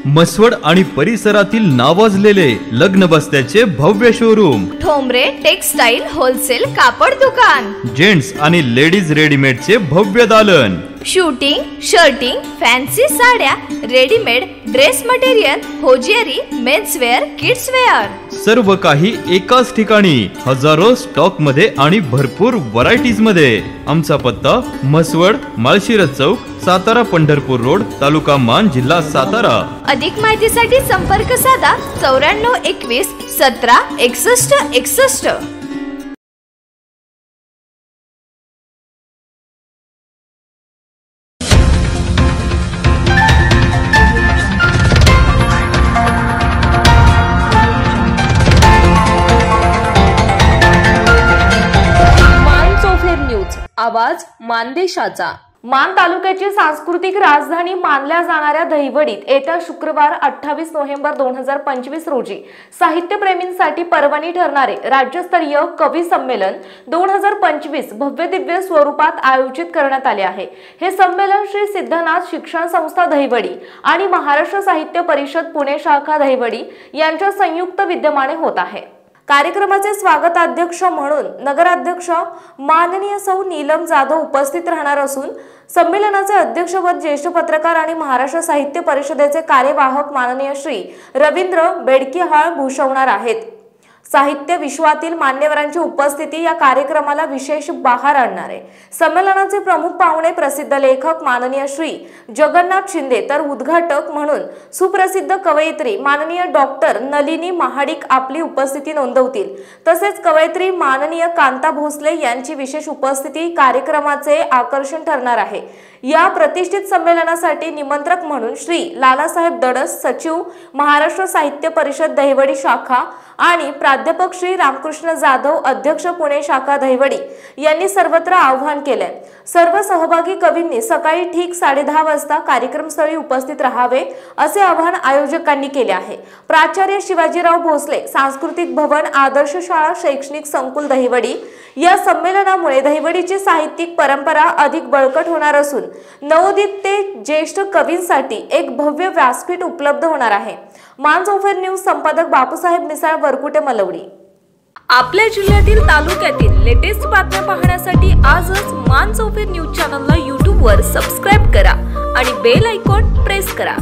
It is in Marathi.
मसवड आणि परिसरातील नावाजलेले लग्न बस्त्याचे भव्य शोरूम, ठोंबरे टेक्सटाईल होलसेल कापड दुकान, जेंट्स आणि लेडीज रेडीमेडचे भव्य दालन, शूटिंग, शर्टिंग, फॅन्सी साड्या, readymade dress material, hosiery, menswear, kidswear, सर्व काही एकाच ठिकाणी, हजारो स्टॉक मध्ये आणि भरपूर व्हरायटीज मध्ये। आमचा पत्ता मसवड, माळशिरस चौक, सातारा पंढरपूर रोड, तालुका मान, जिल्हा सातारा। अधिक माहितीसाठी संपर्क साधा 94 21 17 61 61। आवाज मानदेशाचा। मान तालुक्याची सांस्कृतिक राजधानी मानल्या जाणाऱ्या दहिवडीत येत्या शुक्रवार 28 नोव्हेंबर 2025 रोजी साहित्यप्रेमींसाठी पर्वणी ठरणारे राज्यस्तरीय कवी संमेलन 2025 भव्य दिव्य स्वरूपात आयोजित करण्यात आले आहे। हे संमेलन श्री सिद्धनाथ शिक्षण संस्था दहिवडी आणि महाराष्ट्र साहित्य परिषद पुणे शाखा दहिवडी यांच्या संयुक्त विद्यमाने होत आहे। कार्यक्रमाचे स्वागताध्यक्ष म्हणून नगराध्यक्ष माननीय सौ नीलम जाधव उपस्थित राहणार असून संमेलनाचे अध्यक्षपद ज्येष्ठ पत्रकार आणि महाराष्ट्र साहित्य परिषदेचे कार्यवाहक माननीय श्री रवींद्र बेडकिहाळ भूषवणार आहेत। साहित्य विश्वातील मान्यवरांची उपस्थिती या कार्यक्रमाला विशेष बहार आणणार आहे। संमेलनाचे प्रमुख पाहुणे प्रसिद्ध लेखक माननीय श्री जगन्नाथ शिंदे तर उद्घाटक म्हणून सुप्रसिद्ध कवयित्री माननीय डॉक्टर नलिनी महाडिक आपली उपस्थिती नोंदवतील। तसेच कवयित्री माननीय कांता भोसले यांची विशेष उपस्थिती कार्यक्रमाचे आकर्षण ठरणार आहे। या प्रतिष्ठित संमेलनासाठी निमंत्रक म्हणून श्री लालासाहेब दडस सचिव महाराष्ट्र साहित्य परिषद दहिवडी शाखा आणि प्राध्यापक श्री रामकृष्ण जाधव अध्यक्ष पुणे शाखा दहिवडी यांनी सर्वत्र आवाहन केले। सर्व सहभागी कवींनी सकाळी ठीक 10:30 वाजता कार्यक्रमस्थळी उपस्थित राहावे असे आवाहन आयोजकांनी केले आहे। प्राचार्य शिवाजीराव भोसले सांस्कृतिक भवन आदर्श शाळा शैक्षणिक संकुल दहिवडी या संमेलनामुळे दहिवडीची साहित्यिक परंपरा अधिक बळकट होणार असून नवोदित ते ज्येष्ठ कवींसाठी एक भव्य व्यासपीठ उपलब्ध होणार आहे। मानसोफर न्यूज संपादक बापूसाहेब मिसाळ वरकुटे मलवडी। आपल्या जिल्ह्यातील तालुक्यातील लेटेस्ट बातम्या पाहण्यासाठी आजच मानसोफर न्यूज चॅनलला YouTube वर सबस्क्राइब करा आणि बेल आयकॉन प्रेस करा।